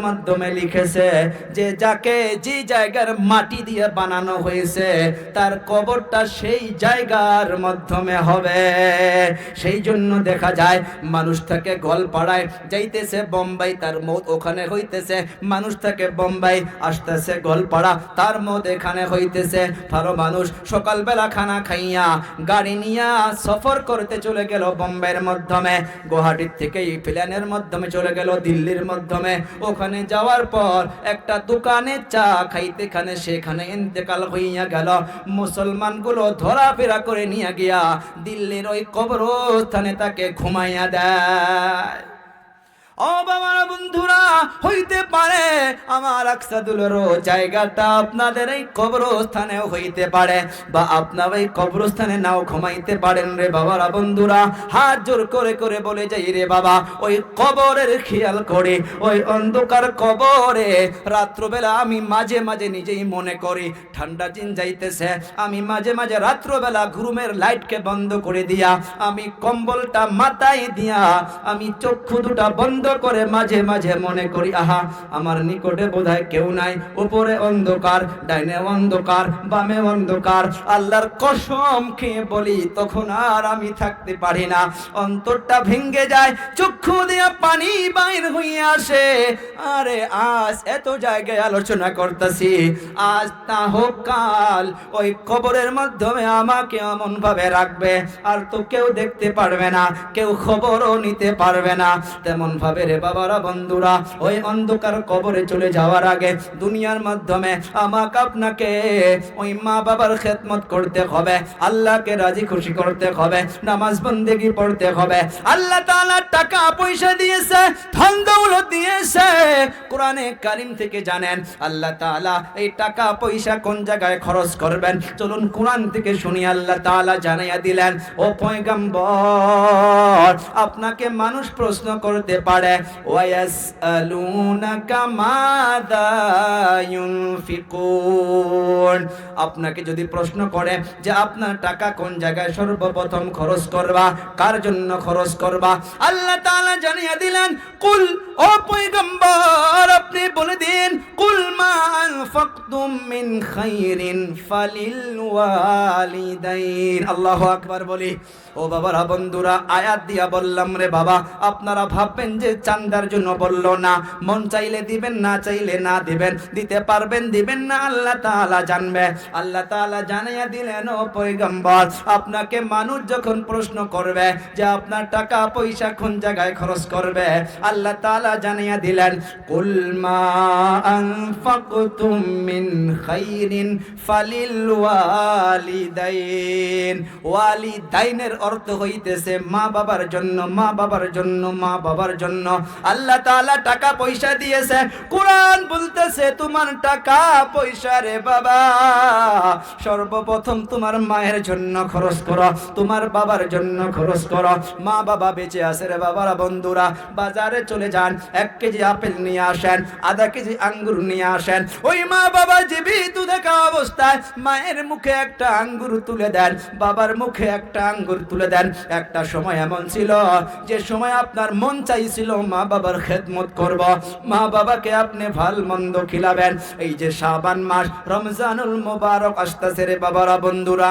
মাধ্যমে লিখেছে যে যাকে যে জায়গার মাটি দিয়ে বানানো হয়েছে তার কবরটা সেই জায়গার মাধ্যমে হবে। সেই জন্য দেখা যায় মানুষ থেকে গোয়ালপাড়ায় যাইতেছে বোম্বাই, তার মৌত ওখানে হইতেছে। মানুষ থেকে বোম্বাই আসতেছে গোয়ালপাড়া, তার মৌত এখানে হইতেছে। ভালো মানুষ সকালবেলা খানা খাইয়া গাড়ি নিয়া সফর করতে চলে গেল বোম্বাইয়ের মাধ্যমে, গুয়াহাটির থেকে এই প্লেনের মাধ্যমে চলে গেল দিল্লির মাধ্যমে। ওখানে যাওয়ার পর একটা দোকানে চা খাইতে খানে সেখানে ইন্তেকাল হইয়া গেল। মুসলমানগুলো ধরাফেরা করে নিয়ে গিয়া দিল্লির ওই কবরস্থানে তাকে ঘুমাইয়া দেয়। ও বাবার বন্ধুরা, হইতে পারে আমার আকসাদুলের জায়গাটা আপনাদের এই কবরস্থানেও হইতে পারে, বা আপনার এই কবরস্থানে নাও ঘুমাইতে পারেন রে বাবারা বন্ধুরা। হাত জোর করে করে বলে যাই রে বাবা, ওই কবরের খেয়াল করে, ওই অন্ধকার কবরে রাত্রবেলা আমি মাঝে মাঝে নিজেই মনে করি ঠান্ডা দিন যাইতেছে, আমি মাঝে মাঝে রাত্রবেলা ঘুমের লাইটকে বন্ধ করে দিয়া, আমি কম্বলটা মাথায় দিয়া, আমি চক্ষু দুটা বন্ধ করে মাঝে মাঝে মনে করি আহা আমার নিকটে বোধহয় কেউ নাই, উপরে অন্ধকার, ডাইনে অন্ধকার, বামে অন্ধকার। আল্লাহর কসম খেয়ে বলি তখন আর আমি থাকতে পারি না, অন্তরটা ভেঙে যায়, চক্ষু দিয়ে পানি বাইর হইয়া আসে। আরে আজ এত জায়গায় আলোচনা করতেছি, আজ তা হোক কাল ওই কবরের মাধ্যমে আমাকে এমন ভাবে রাখবে আর তো কেউ দেখতে পারবে না, কেউ খবরও নিতে পারবে না। তেমন ভাবে রে বাবারা বন্ধুরা, ওই অন্ধকার কবরে চলে যাওয়ার আগে দুনিয়ার মাধ্যমে আমাকে আপনাকে ওই মা বাবার খেদমত করতে হবে, আল্লাহকে রাজি খুশি করতে হবে, নামাজ বন্দেগী পড়তে হবে। আল্লাহ তাআলা টাকা পয়সা দিয়েছে, ধন দৌলত দিয়েছে। কোরআনে কারীম থেকে জানেন আল্লাহ তাআলা এই টাকা পয়সা কোন জায়গায় খরচ করবেন, চলুন কোরআন থেকে শুনি। আল্লাহ তাআলা জানাইয়া দিলেন, ও পয়গম্বর, আপনাকে মানুষ প্রশ্ন করতে পারে, ওয়ায়াসআলুনাকা মাযা ইউনফিকুন, আপনাকে যদি প্রশ্ন করে যে আপনার টাকা কোন জায়গায় সর্বপ্রথম খরচ করবা, কার জন্য খরচ করবা, আল্লাহ তাআলা জানিয়ে দিলেন, কুল, ও পয়গম্বর আপনি বলে দিন, কুল মা আনফাকতুম মিন খাইরিন ফালিল ওয়ালিদাইন। আল্লাহু আকবার বলি। ও বাবারা বন্ধুরা, আয়াত দিয়া বললাম রে বাবা, আপনারা ভাববেন যে চান্দার জন্য বললো না, মন চাইলে দিবেন, না চাইলে না দিবেন, দিতে পারবেন দিবেন না আল্লাহ তাআলা জানবে। আল্লাহ তাআলা জানাইয়া দিলেন, ও পয়গম্বর আপনাকে মানুষ যখন প্রশ্ন করবে যে আপনার টাকা পয়সা কোন জায়গায় খরচ করবে, আল্লাহ তাআলা জানাইয়া দিলেন, কুল মা আনফাকতুম মিন খাইরিন ফালিল ওয়ালিদাইন। ওয়ালিদাইনের অর্থ হইতেছে মা বাবার জন্য, মা বাবার জন্য, মা বাবার জন্য আল্লাহ তাআলা টাকা পয়সা দিয়েছে। কোরআন বলতেছে তোমার টাকা পয়সা রে বাবা সর্বপ্রথম তোমার মায়ের জন্য খরচ করো, তোমার বাবার জন্য খরচ করো। মা বাবা বেঁচে আছে রে বাবারা বন্ধুরা, বাজারে চলে যান, 1 কেজি আপেল নিয়ে আসেন, আধা কেজি আঙ্গুর নিয়ে আসেন। ওই মা বাবা জীবিত থাকা অবস্থায় মায়ের মুখে একটা আঙ্গুর তুলে দেন, বাবার মুখে একটা আঙ্গুর তুলে দেন। একটা সময় এমন ছিল যে সময় আপনার মন চাইছিল মা বাবার খেদমত করব, মা বাবাকে আপনি ভাল মন্দ খিলাবেন। এই যে শাবান মাস, রমজানুল মুবারক আসতেছে রে বাবারা বন্ধুরা,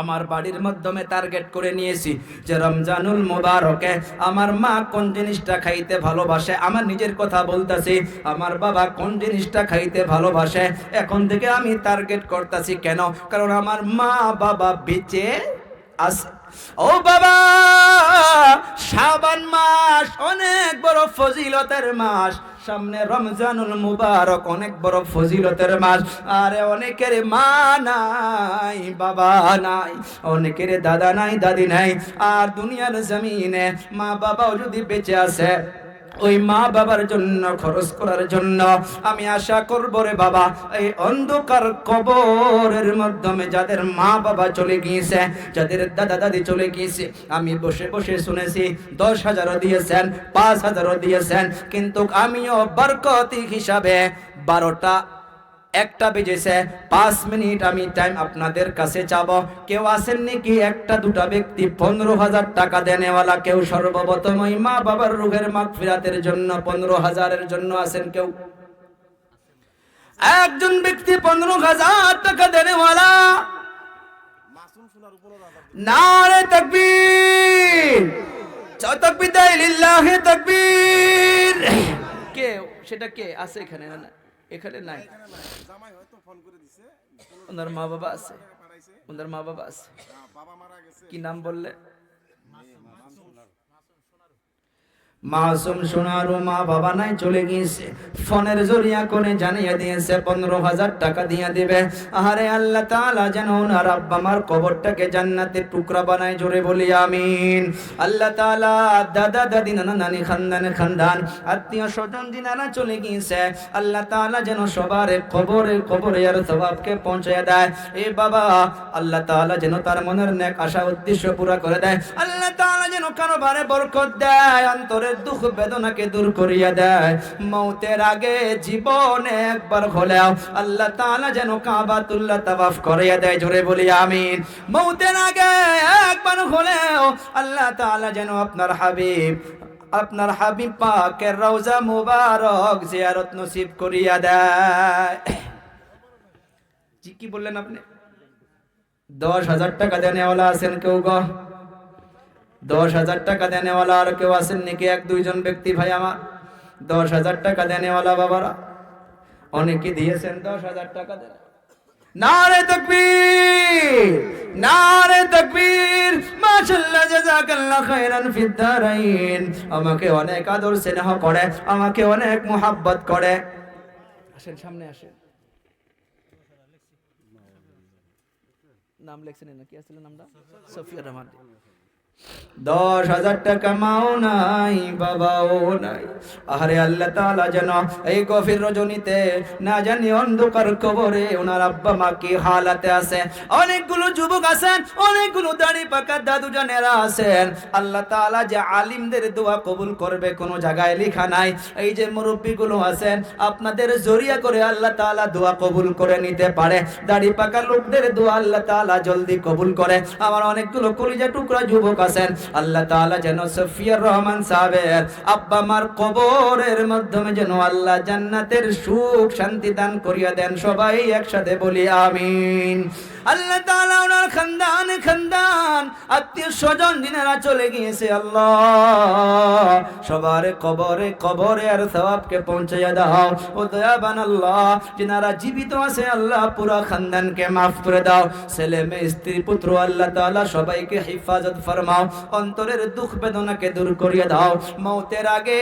আমার বাড়ির মাধ্যমে টার্গেট করে নিয়েছি যে রমজানুল মুবারকে আমার মা কোন জিনিসটা খাইতে ভালোবাসে, আমার নিজের কথা বলতেছি, আমার বাবা কোন জিনিসটা খাইতে ভালোবাসে, এখন থেকে আমি টার্গেট করতেছি। কেন? কারণ আমার মা বাবা বেঁচে আছে। ও বাবা, শাবান মাস অনেক বড় ফজিলতের মাস, সামনে রমজানুল মুবারক অনেক বড় ফজিলতের মাস। আরে অনেকের মা নাই, বাবা নাই, অনেকের দাদা নাই, দাদি নাই, আর দুনিয়ার জমিনে মা বাবাও যদি বেঁচে আছে, ওই মা বাবার জন্য খরচ করার জন্য আমি আশা করব রে বাবা, এই অন্ধকার কবরের মাধ্যমে যাদের মা বাবা চলে গিয়েছে, যাদের দাদা দাদি চলে গিয়েছে, আমি বসে বসে শুনেছি 10,000 দিয়েছেন, 5,000 দিয়েছেন, কিন্তু আমিও বরকতি হিসাবে 12টা একটা বেজেছে, 5 মিনিট আমি টাইম আপনাদের কাছে চাবো। কেউ আছেন নাকি একটা দুটা ব্যক্তি 15,000 টাকা দেনেওয়ালা? কেউ সর্বপ্রথম ওই মা বাবার রুহের মাগফিরাতের জন্য 15,000-এর জন্য আছেন কেউ? একজন ব্যক্তি 15,000 টাকা দেনেওয়ালা। নারে তাকবীর, তাকবীর লিল্লাহি তাকবীর। কে সেটা? কে আছে এখানে? না এখানে নাই। ওনার মা বাবা আছে? ওনার মা বাবা আছে। কি নাম বললে? মাসুম সোনারু মা বাবা নাই, চলে গিয়েছে। ফোনের জরিয়া করে জানিয়ে দিয়েছে 15,000 টাকা দিয়ে দিবে। আরে আল্লাহ তাআলা যেন ওনার আব্বা মার কবরটাকে জান্নাতের টুকরা বানায়, জোরে বলি আমিন। আল্লাহ তাআলা দাদা দাদি নানা নানি খানদান আত্মীয় স্বজন যিনারা চলে গিয়েছে, আল্লাহ তাআলা যেন সবার কবরে আর সওয়াবকে পৌঁছায় দেয়। এ বাবা, আল্লাহ তাআলা যেন তার মনের নেক আশা উদ্দেশ্য পুরা করে দেয়। আল্লাহ তাআলা যেন কারোবারে বরকত দেয়, অন্তরে দুঃখ বেদনাকে দূর করিয়া দেয়। মৌতের আগে জীবনে একবার হলেও আল্লাহ তাআলা যেন কাবাতুল্লাহ তাওয়াফ করিয়া দেয়, জোরে বলি আমিন। মৌতের আগে একবার হলেও আল্লাহ তাআলা যেন আপনার হাবিব পাকের রওজা মুবারক জিয়ারত নসিব করিয়া দেয়। জি, কি বললেন আপনি? 10,000 টাকা দেনেওয়ালা আছেন কেউ গো? 10,000 টাকা দেনেওয়ালা আর কেউ আছেন নাকি? 1-2 জন ব্যক্তি ভাই আমার 10,000 টাকা দেনেওয়ালা বাবারা অনেকে দিয়েছেন 10,000 টাকা দেন। নারে তাকবীর, নারে তাকবীর, মাশাআল্লাহ, জাযাকাল্লাহ খাইরান ফিদ দারাইন। আমাকে অনেক আদর স্নেহ করে, আমাকে অনেক মোহাব্বত করে। আসেন সামনে আসেন। নাম লেখছেন নাকি? আসলে নামটা সফিয়া রহমান। 10,000 টাকা মাও নাই, বাবাও নাই। আরে আল্লাহ তাআলা যেন এই গভীর রজনীতে না জানি অন্ধকার কবরে ওনার আব্বা মা কি হালাতে আছে। অনেকগুলো যুবক আছেন, অনেকগুলো দাড়ি পাকা দাদু জানেরা আছেন। আল্লাহ তাআলা যে আলিমদের দোয়া কবুল করবে কোনো জায়গায় লেখা নাই। এই যে মুরব্বীগুলো আছেন, আপনাদের জরিয়া করে আল্লাহ তাআলা দোয়া কবুল করে নিতে পারে। দাড়ি পাকা লোকদের দোয়া আল্লাহ তাআলা জলদি কবুল করে। আমার অনেকগুলো কলিজা টুকরা যুবক আছেন, আল্লাহ তাআলা যেন সফিয়া রহমান সাহেবের আব্বা মার কবরের মাধ্যমে যেন আল্লাহ জান্নাতের সুখ শান্তি দান করিয়া দেন। সবাই একসাথে বলি আমিন। আল্লাহ তাআলা ওনার খানদান আত্মীয় স্বজন যিনারা চলে গিয়েছে, আল্লাহ সবার কবরে আর সওয়াবকে পৌঁছাইয়া দাও। ও দয়াবান আল্লাহ, যিনারা জীবিত আছে আল্লাহ পুরা খানদানকে মাফ করে দাও। ছেলে মেয়ে স্ত্রী পুত্র আল্লাহ তাআলা সবাইকে হিফাজত ফরমাও, অন্তরের দুঃখ বেদনাকে দূর করিয়ে দাও। মৌতের আগে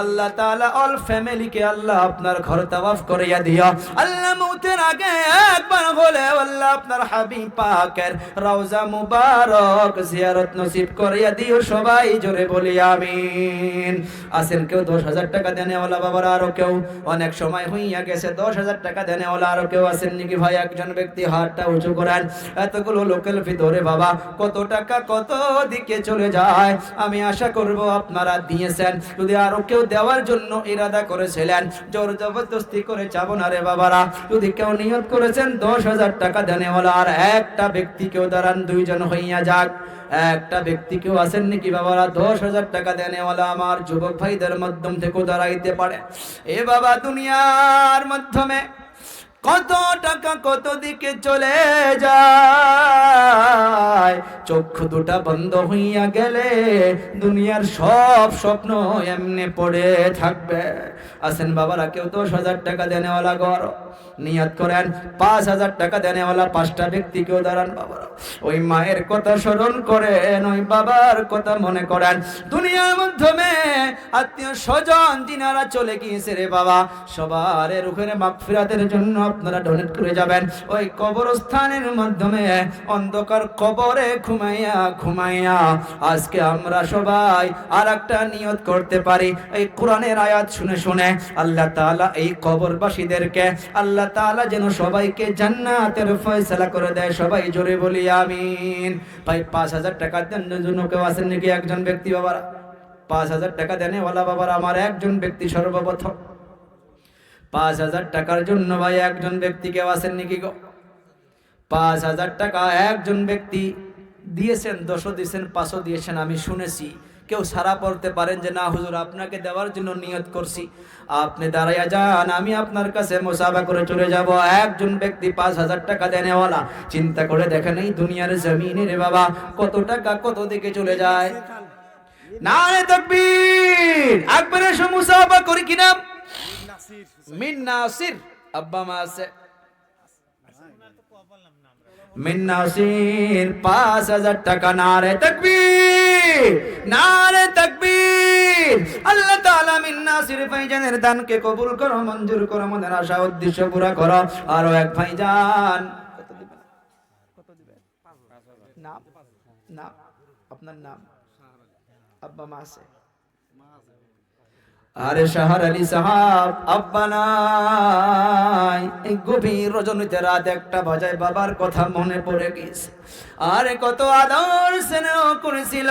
আল্লাহ তাআলা অল ফ্যামিলিকে আল্লাহ আপনার ঘর তাওয়াফ করিয়া দিও। আল্লাহ মৌতের আগে একবার হলে আল্লাহ আপনার হাবিব পাকের রওজা মুবারক জিয়ারত নসিব করিয়া দিও। সবাই জোরে বলি আমিন। আছেন কেউ 10,000 টাকা দেনেওয়ালা বাবারা? আরো কেউ? অনেক সময় হইয়া গেছে, 10,000 টাকা দেনেওয়ালা আরো কেউ আছেন নাকি ভাই? একজন ব্যক্তি হাতটা উঁচু করেন। এতগুলো লোকের ভিতরে বাবা কত টাকা কত দিকে চলে যায়। আমি আশা করব আপনারা দিয়েছেন। যদি আরো কেউ দেওয়ার জন্য ইরাদা করেছিলেন, জোর জবরদস্তি করে চাবো না রে বাবারা। যদি কেউ নিয়ত করেছেন 10,000 টাকা দেনেওয়ালা, আর একটা ব্যক্তি কেউ দাঁড়ান, 2 জন হইয়া যাক। একটা ব্যক্তি কেউ আছেন নাকি বাবারা? 10,000 টাকা দেনেওয়ালা আমার যুবক ভাইদের মাধ্যম থেকে দাঁড়াইতে পারে। এ বাবা, দুনিয়ার মাধ্যমে কত টাকা কত দিকে চলে যায়। চক্ষু দুটা বন্ধ হইয়া গেলে দুনিয়ার সব স্বপ্ন এমনি পড়ে থাকবে। আছেন বাবারা কেউ 10,000 টাকা দেনেওয়ালা? ঘর নিয়ত করেন 5,000 টাকা দেনেওয়ালা 5টা ব্যক্তি কেউ দাঁড়ান বাবারা। ওই মায়ের কথা স্মরণ করেন, ওই বাবার কথা মনে করেন। দুনিয়ার মাধ্যমে আত্মীয় স্বজন যিনারা চলে গিয়েছে রে বাবা, সবার রুহের মাগফিরাতের জন্য আপনারা ডোনেট করে যাবেন। ওই কবরস্থানের মাধ্যমে অন্ধকার কবরে ঘুমাইয়া আজকে আমরা সবাই আর একটা নিয়ত করতে পারি। এই কোরআনের আয়াত শুনে শুনে আল্লাহ তাআলা এই কবরবাসীদেরকে আল্লাহ তাআলা যেন সবাইকে জান্নাতের ফয়সালা করে দেয়। সবাই জোরে বলি আমিন। ভাই 5,000 টাকা দেন জন্য কেউ আছেন নাকি? একজন ব্যক্তি বাবারা 5,000 টাকা দেনেওয়ালা বাবারা আমার একজন ব্যক্তি সর্বপ্রথম 5,000 টাকার জন্য ভাই একজন ব্যক্তি কেউ আছেন নাকি গো? 5,000 টাকা একজন ব্যক্তি দিয়েছেন, 10ও দিয়েছেন, 5ও দিয়েছেন। আমি শুনেছি কেউ সারা পড়তে পারেন যে না হুজুর আপনাকে দেওয়ার জন্য নিয়ত করছি, আপনি দাঁড়াইয়া যান, আমি আপনার কাছে মুসাফা করে চলে যাব। একজন ব্যক্তি 5,000 টাকা দেনেওয়ালা। চিন্তা করে দেখেন এই দুনিয়ার জমিনে রে বাবা কত টাকা কত দিকে চলে যায়। নারে তাকবীর, আকবরে সে মুসাফা করি কিনা? মিন নাসির আব্বা মা আছে, মিন নাসির 5,000 টাকা। নারে তাকবীর, নারে তাকবীর। আল্লাহ তাআলা মিন নাসির ভাইজানের দানকে কবুল করো, মঞ্জুর করো, মনের আশা উদ্দেশ্য পুরা করো। আরো এক ভাইজান কত দিবেন? কত দিবেন? নাম নাম আপনার নাম? আব্বা মা আছে? আরে শাহর আলী সাহাব আব্বা নাই। এই গভীর রজনীতে রাত 1টা বাজায় বাবার কথা মনে পড়ে গেছে। আরে কত আদর স্নেহ করেছিল।